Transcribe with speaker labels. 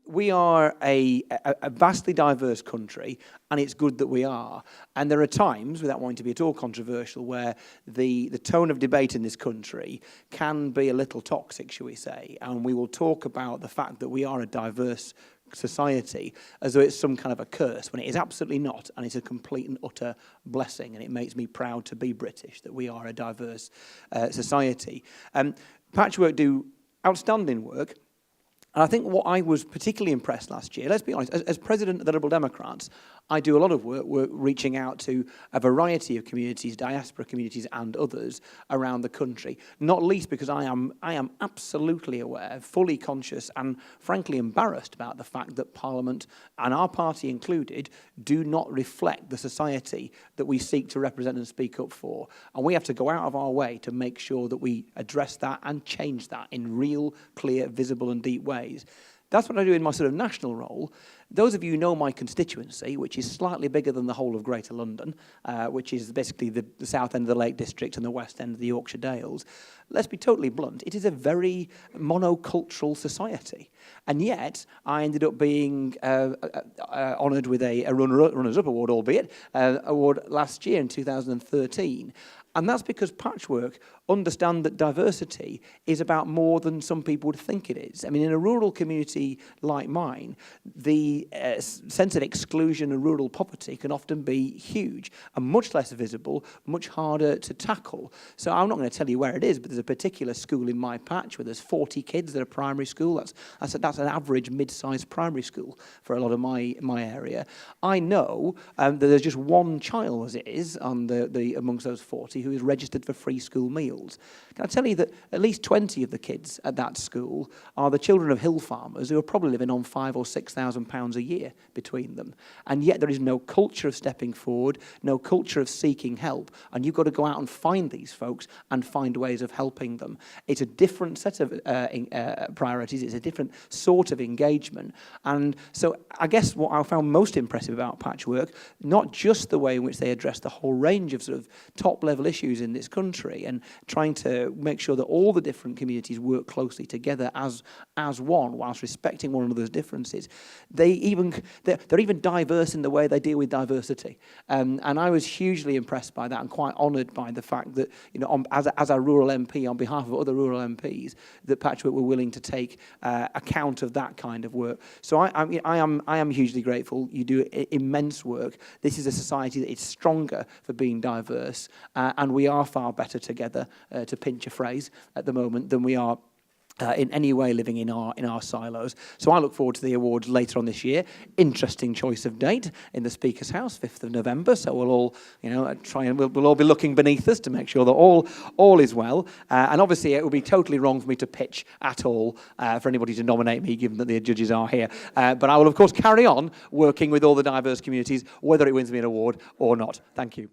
Speaker 1: we are a vastly diverse country, and it's good that we are. And there are times, without wanting to be at all controversial, where the tone of debate in this country can be a little toxic, shall we say. And we will talk about the fact that we are a diverse society as though it's some kind of a curse, when it is absolutely not, and it's a complete and utter blessing. And it makes me proud to be British, that we are a diverse society. Patchwork do outstanding work. And I think what I was particularly impressed last year, let's be honest, as president of the Liberal Democrats, I do a lot of work reaching out to a variety of communities, diaspora communities and others around the country, not least because I am absolutely aware, fully conscious and frankly embarrassed about the fact that Parliament, and our party included, do not reflect the society that we seek to represent and speak up for. And we have to go out of our way to make sure that we address that and change that in real, clear, visible and deep ways. That's what I do in my sort of national role. Those of you who know my constituency, which is slightly bigger than the whole of Greater London, which is basically the south end of the Lake District and the west end of the Yorkshire Dales, let's be totally blunt, it is a very monocultural society. And yet, I ended up being honoured with a runners-up award, albeit, award last year in 2013. And that's because Patchwork understand that diversity is about more than some people would think it is. I mean, in a rural community like mine, the sense of exclusion and rural poverty can often be huge and much less visible, much harder to tackle. So I'm not going to tell you where it is, but there's a particular school in my patch where there's 40 kids at a primary school. That's an average mid-sized primary school for a lot of my area. I know that there's just one child, as it is, on amongst those 40 who is registered for free school meals. Can I tell you that at least 20 of the kids at that school are the children of hill farmers who are probably living on £5,000 or £6,000 a year between them. And yet there is no culture of stepping forward, no culture of seeking help. And you've got to go out and find these folks and find ways of helping them. It's a different set of priorities. It's a different sort of engagement. And so I guess what I found most impressive about Patchwork, not just the way in which they address the whole range of sort of top-level issues in this country and trying to make sure that all the different communities work closely together as one whilst respecting one another's differences. They're even diverse in the way they deal with diversity. And I was hugely impressed by that and quite honoured by the fact that, you know, as a rural MP, on behalf of other rural MPs, that Patchwork were willing to take account of that kind of work. So I am hugely grateful. You do immense work. This is a society that is stronger for being diverse, and we are far better together, to pinch a phrase, at the moment than we are in any way living in our silos. So I look forward to the awards later on this year. Interesting choice of date in the Speaker's House, 5th of November. So we'll all, you know, we'll all be looking beneath us to make sure that all is well. And obviously, it would be totally wrong for me to pitch at all for anybody to nominate me, given that the judges are here. But I will, of course, carry on working with all the diverse communities, whether it wins me an award or not. Thank you.